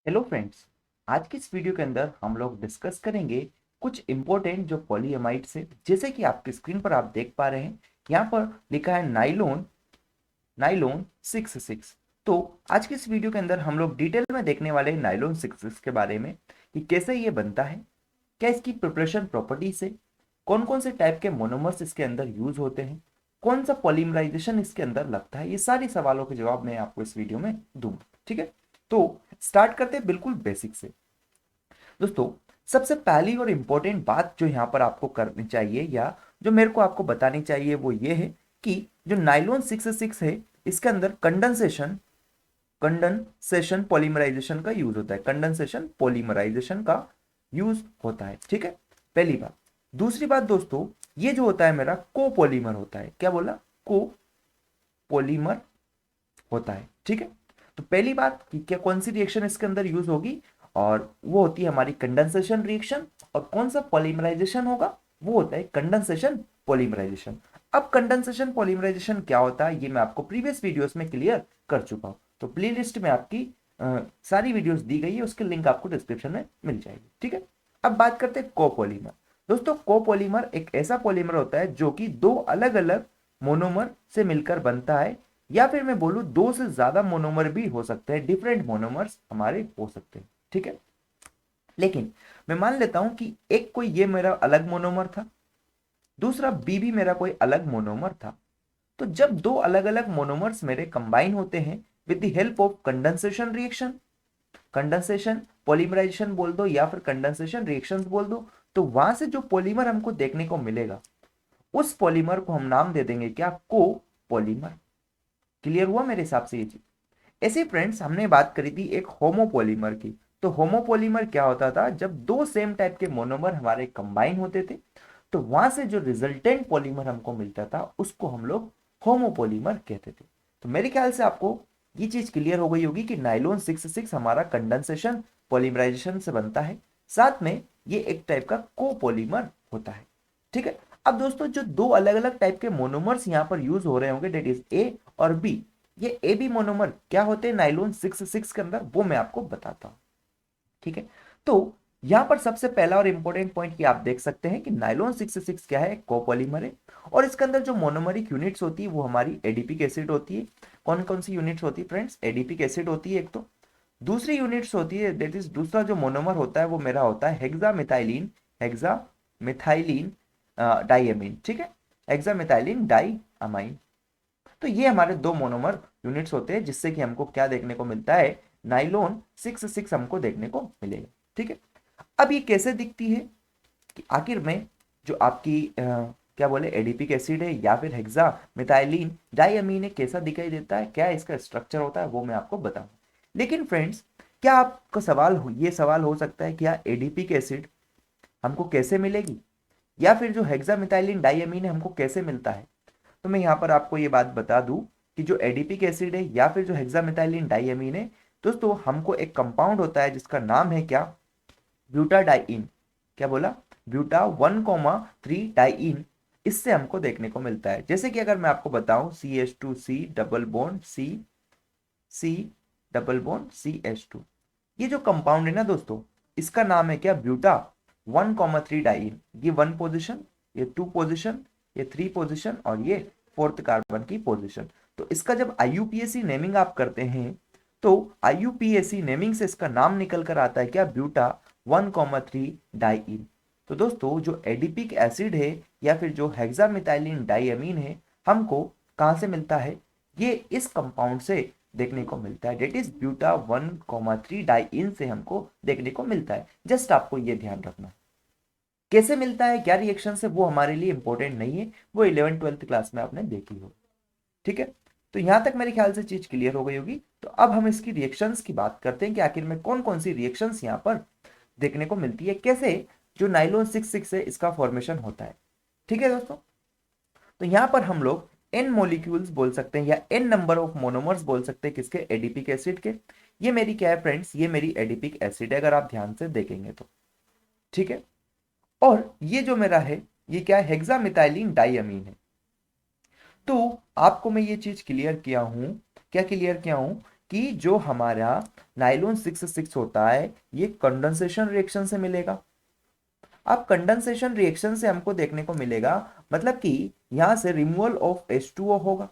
Hello friends. आज की इस वीडियो के अंदर हम लोग डिस्कस करेंगे कुछ इंपॉर्टेंट जो पॉलीएमाइड्स है, जैसे कि आपकी स्क्रीन पर आप देख पा रहे हैं। यहाँ पर लिखा है नाइलोन नाइलोन 66। तो आज की इस वीडियो के अंदर हम लोग डिटेल में देखने वाले हैं नाइलोन 66 के बारे में कि कैसे ये बनता है, क्या इसकी प्रिपरेशन प्रॉपर्टीज है, कौन कौन से टाइप के मोनोमर्स इसके अंदर यूज होते हैं, कौन सा पॉलीमराइजेशन इसके अंदर लगता है। ये सारी सवालों के जवाब मैं आपको इस वीडियो में दूंगा। ठीक है, तो स्टार्ट करते हैं बिल्कुल बेसिक से। दोस्तों, सबसे पहली और इंपॉर्टेंट बात जो यहाँ पर आपको करनी चाहिए या जो मेरे को आपको बतानी चाहिए वो ये है कि जो नाइलॉन 66 है, इसके अंदर कंडेंसेशन कंडेंसेशन पॉलीमराइजेशन का यूज होता है। कंडेंसेशन पॉलीमराइजेशन का यूज होता है। ठीक है, पहली बात। दूसरी बात दोस्तों, ये जो होता है मेरा कोपॉलीमर होता है। क्या बोला? कोपॉलीमर होता है। ठीक है, तो पहली बात कि क्या कौन सी रिएक्शन इसके अंदर यूज होगी, और वो होती है हमारी कंडेंसेशन रिएक्शन। और कौन सा पॉलीमराइजेशन होगा, वो होता है कंडेंसेशन पॉलीमराइजेशन। अब कंडेंसेशन पॉलीमराइजेशन क्या होता है ये मैं आपको प्रीवियस वीडियोस में क्लियर कर चुका हूं। तो प्ले लिस्ट में आपकी सारी वीडियोस दी गई है, उसके लिंक आपको डिस्क्रिप्शन में मिल जाएगी। ठीक है, अब बात करते हैं कोपॉलीमर। दोस्तों, कोपॉलीमर एक ऐसा पॉलीमर होता है जो कि दो अलग अलग मोनोमर से मिलकर बनता है, या फिर मैं बोलूं दो से ज्यादा मोनोमर भी हो सकते हैं। डिफरेंट मोनोमर्स हमारे हो सकते हैं। ठीक है, लेकिन मैं मान लेता हूं कि एक कोई ये मेरा अलग मोनोमर था, दूसरा बी भी मेरा कोई अलग मोनोमर था। तो जब दो अलग अलग मोनोमर्स मेरे कंबाइन होते हैं with the help of condensation reaction, condensation polymerisation बोल दो या फिर कंडेंसेशन रिएक्शंस बोल दो, तो वहां से जो पॉलीमर हमको देखने को मिलेगा, उस पॉलीमर को हम नाम दे देंगे क्या? को पॉलीमर। क्लियर हुआ मेरे हिसाब से ये चीज? ऐसे फ्रेंड्स, हमने बात करी थी एक होमोपॉलीमर की। तो होमोपॉलीमर क्या होता था? जब दो सेम टाइप के मोनोमर हमारे कंबाइन होते थे, तो वहां से जो रिजल्टेंट पॉलीमर हमको मिलता था उसको हम लोग होमोपॉलीमर कहते थे। तो मेरे ख्याल से आपको ये चीज क्लियर हो गई होगी कि नाइलॉन 66 हमारा कंडेंसेशन पॉलीमराइजेशन से बनता है, साथ में ये एक टाइप का कोपॉलीमर होता है। ठीक है, अब दोस्तों जो दो अलग अलग टाइप के मोनोमर्स यहाँ पर यूज हो रहे होंगे, डेट इज ए और बी, ये ए बी मोनोमर क्या होते हैं नाइलॉन 66 के अंदर, वो मैं आपको बताता हूँ। ठीक है, तो यहां पर सबसे पहला और इंपॉर्टेंट पॉइंट ये आप देख सकते हैं कि नाइलॉन 66 क्या है? कोपॉलीमर है। और इसके अंदर जो मोनोमरिक यूनिट्स होती है वो हमारी एडीपिक एसिड होती है। कौन कौन सी यूनिट्स होती है फ्रेंड्स? एडीपिक एसिड होती है एक तो। दूसरी यूनिट्स होती है, दैट इज दूसरा जो मोनोमर होता है वो मेरा होता है हेक्सामिथाइलिन डाइएमीन। ठीक है, हेक्सामिथाइलिन डाइअमाइन। तो ये हमारे दो मोनोमर यूनिट्स होते हैं, जिससे कि हमको क्या देखने को मिलता है? नाइलॉन 66 हमको देखने को मिलेगा। ठीक है, अब ये कैसे दिखती है कि आखिर में जो आपकी क्या बोले एडिपिक एसिड है या फिर हेक्सा मिथाइलिन डाइअमीन है, कैसा दिखाई देता है, क्या इसका स्ट्रक्चर होता है, वो मैं आपको बताऊं। लेकिन फ्रेंड्स, क्या आपका ये सवाल हो सकता है क्या एडिपिक एसिड हमको कैसे मिलेगी, या फिर जो हेक्सा मिथाइलिन डाइअमीन है हमको कैसे मिलता है? तो मैं यहाँ पर आपको ये बात बता दूं कि जो एडिपिक एसिड है या फिर जो हेक्सामेथाइलिन डाइअमीन है, दोस्तों हमको एक कंपाउंड होता है जिसका नाम है क्या? ब्यूटाडाइइन। क्या बोला? Buta 1,3 diene. इससे हमको देखने को मिलता है। जैसे कि अगर मैं आपको बताऊं CH2C double bond C double bond CH2, ये जो कंपाउंड है ना दोस्तों, इसका नाम है क्या? Buta 1,3 diene. ये वन पोजिशन, ये टू पोजिशन, ये थ्री पोजिशन, और ये फोर्थ कार्बन की पोजिशन। तो इसका जब IUPAC नेमिंग आप करते हैं, तो IUPAC नेमिंग से इसका नाम निकल कर आता है क्या? Buta 1,3 diene. तो दोस्तों जो एडिपिक एसिड है या फिर जो हेक्सामिथाइलिन डाइअमीन है, हमको कहां से मिलता है? ये इस कंपाउंड से देखने को मिलता है, डेट इज ब्यूटा 1,3 डाइइन से हमको देखने को मिलता है। जस्ट आपको ये ध्यान रखना, कैसे मिलता है, क्या रिएक्शन से, वो हमारे लिए इंपॉर्टेंट नहीं है, वो 11th-12th क्लास में आपने देखी हो। ठीक है, तो यहां तक मेरे ख्याल से चीज क्लियर हो गई होगी। तो अब हम इसकी रिएक्शंस की बात करते हैं कि आखिर में कौन कौन सी रिएक्शंस यहाँ पर देखने को मिलती है, कैसे जो नाइलॉन 66 है इसका फॉर्मेशन होता है। ठीक है दोस्तों, तो यहां पर हम लोग एन मॉलिक्यूल्स बोल सकते हैं या एन नंबर ऑफ मोनोमर्स बोल सकते हैं, किसके? एडिपिक एसिड के। ये मेरी क्या है फ्रेंड्स? ये मेरी एडिपिक एसिड है, अगर आप ध्यान से देखेंगे तो। ठीक है, और ये जो मेरा है ये क्या है? हेक्सामिथाइलिन डाइअमीन है। तो आपको मैं ये चीज क्लियर किया हूं, क्या क्लियर किया हूं कि जो हमारा नाइलॉन 6 होता है ये कंडेंसेशन रिएक्शन से मिलेगा। अब कंडेंसेशन रिएक्शन से हमको देखने को मिलेगा, मतलब कि यहां से रिमूवल ऑफ H2O होगा।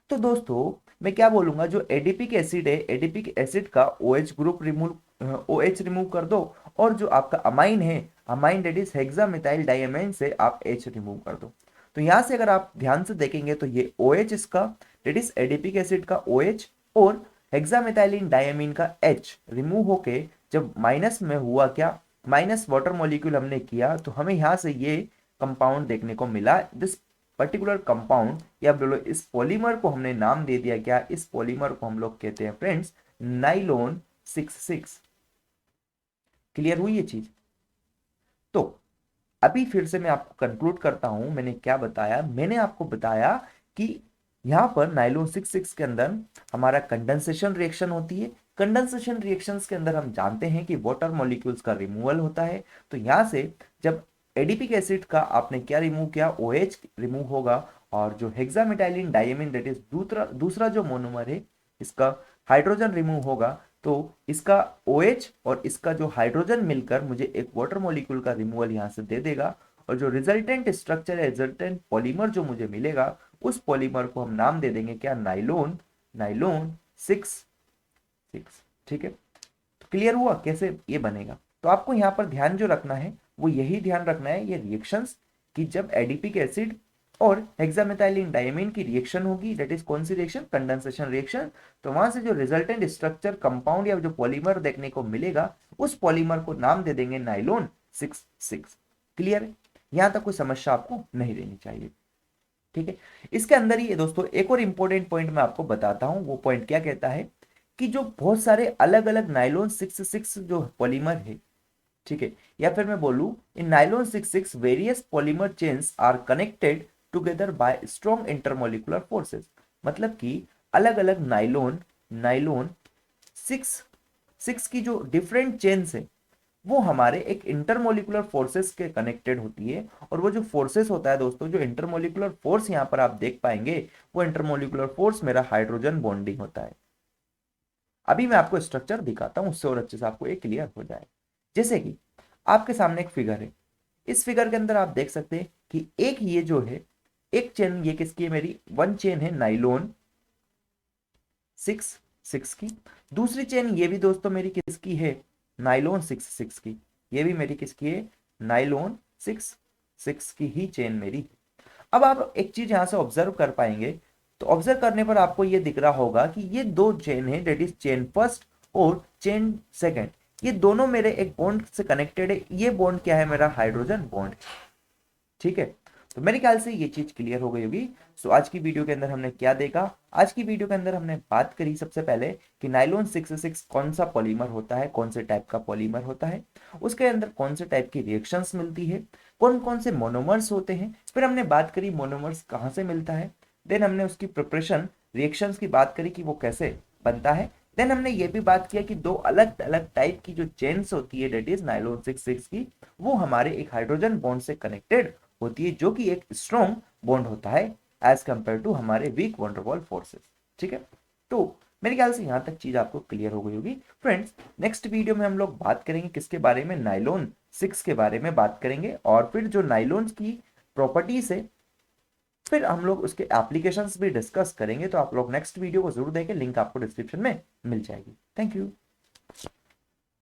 तो दोस्तों मैं क्या बोलूंगा, जो एडिपिक एसिड है, एडिपिक एसिड का OH ग्रुप OH रिमूव कर दो, और जो आपका अमाइन है, amine date is hexamethyl diamine से आप H रिमूव कर दो। तो यहां से अगर आप ध्यान से देखेंगे तो ये OH इसका डेट इज एडिपिक एसिड का OH और हेक्सामिथाइलिन डाइअमीन का H रिमूव होके जब माइनस में हुआ, क्या माइनस वाटर मॉलिक्यूल हमने किया, तो हमें यहां से ये कंपाउंड देखने को मिला। दिस पर्टिकुलर कंपाउंड या बोलो इस पॉलीमर को हमने नाम दे दिया, क्या इस पॉलीमर को हम लोग कहते हैं फ्रेंड्स नाइलॉन 6। क्लियर हुई ये चीज? तो अभी फिर से मैं आपको कंक्लूड करता हूं, मैंने क्या बताया, मैंने आपको बताया कि यहां पर नाइलॉन 6 के अंदर हमारा कंडेंसेशन रिएक्शन होती है। कंडेंसेशन रिएक्शंस के अंदर हम जानते हैं कि वाटर मॉलिक्यूल्स का रिमूवल होता है। तो यहां से जब एडिपिक एसिड का आपने क्या रिमूव किया, OH रिमूव होगा, और जो हेक्सामेटाइलिन डाइअमीन दैट इज दूसरा दूसरा जो मोनोमर है इसका हाइड्रोजन रिमूव होगा। तो इसका OH और इसका जो हाइड्रोजन मिलकर मुझे एक वाटर मॉलिक्यूल का रिमूवल यहां से दे देगा, और जो रिजल्टेंट स्ट्रक्चर है, रिजल्टेंट पॉलीमर जो मुझे मिलेगा, उस पॉलीमर को हम नाम दे देंगे क्या, नाइलॉन नाइलॉन 6। ठीक है, तो क्लियर हुआ कैसे ये बनेगा? तो आपको यहाँ पर ध्यान जो रखना है वो यही ध्यान रखना है, ये रिएक्शंस कि जब एडिपिक एसिड और हेक्सामेथाइलिन डाइअमीन की रिएक्शन होगी, दैट इज कौन सी रिएक्शन, कंडेंसेशन रिएक्शन, तो वहां से जो रिजल्टेंट स्ट्रक्चर कंपाउंड या जो पॉलीमर देखने को मिलेगा, उस पॉलीमर को नाम दे देंगे नाइलॉन 6। क्लियर है? यहां तक कोई समस्या आपको नहीं रहनी चाहिए। ठीक है, इसके अंदर ही दोस्तों एक और इंपॉर्टेंट पॉइंट मैं आपको बताता हूं। वो पॉइंट क्या कहता है कि जो बहुत सारे अलग अलग नाइलॉन 6 जो पॉलीमर है, ठीक है, या फिर मैं बोलूं in nylon 6 various polymer chains are connected together by strong intermolecular forces. मतलब कि अलग अलग नाइलॉन नाइलॉन 6 की जो डिफरेंट चेन्स है वो हमारे एक इंटरमोलिकुलर फोर्सेस के कनेक्टेड होती है। और वो जो फोर्सेस होता है दोस्तों, जो इंटरमोलिकुलर फोर्स यहां पर आप देख पाएंगे, वो इंटरमोलिकुलर फोर्स मेरा हाइड्रोजन बॉन्डिंग होता है। अभी मैं आपको स्ट्रक्चर दिखाता हूं, उससे और अच्छे से आपको एक क्लियर हो जाए। जैसे कि आपके सामने एक फिगर है, इस फिगर के अंदर आप देख सकते हैं कि एक ये जो है, एक चेन ये किसकी है, मेरी वन चेन है नाइलॉन 6 की। दूसरी चेन ये भी दोस्तों मेरी किसकी है, नाइलॉन 6 की। ये भी मेरी किसकी है, नाइलॉन 6 की ही चेन मेरी। अब आप एक चीज यहां से ऑब्जर्व कर पाएंगे, तो ऑब्जर्व करने पर आपको ये दिख रहा होगा कि ये दो चेन है, डेट इज चेन फर्स्ट और चेन सेकंड, ये दोनों मेरे एक बॉन्ड से कनेक्टेड है। ये बॉन्ड क्या है, मेरा हाइड्रोजन बॉन्ड। ठीक है, तो मेरे ख्याल से ये चीज क्लियर हो गई होगी। सो आज की वीडियो के अंदर हमने क्या देखा, आज की वीडियो के अंदर हमने बात करी सबसे पहले कि नाइलॉन 6 कौन सा पॉलीमर होता है, कौन से टाइप का पॉलीमर होता है, उसके अंदर कौन से टाइप की रिएक्शंस मिलती है, कौन कौन से मोनोमर्स होते हैं। फिर हमने बात करी मोनोमर्स कहाँ से मिलता है। देन हमने उसकी प्रिपरेशन रिएक्शंस की बात करी कि वो कैसे बनता है। देन हमने ये भी बात किया कि दो अलग अलग टाइप की जो चेन्स होती है, डेट इज नाइलॉन 6 की, वो हमारे एक हाइड्रोजन बॉन्ड से कनेक्टेड होती है, जो कि एक स्ट्रॉन्ग बॉन्ड होता है एज कंपेयर टू हमारे वीक वंडरवॉल फोर्सेस। ठीक है, तो मेरे ख्याल से यहां तक चीज आपको क्लियर हो गई होगी। फ्रेंड्स, नेक्स्ट वीडियो में हम लोग बात करेंगे किसके बारे में, नाइलॉन 6 के बारे में बात करेंगे, और फिर जो नाइलॉन की प्रॉपर्टीज है, फिर हम लोग उसके एप्लीकेशंस भी डिस्कस करेंगे। तो आप लोग नेक्स्ट वीडियो को जरूर देखें, लिंक आपको डिस्क्रिप्शन में मिल जाएगी। Thank you.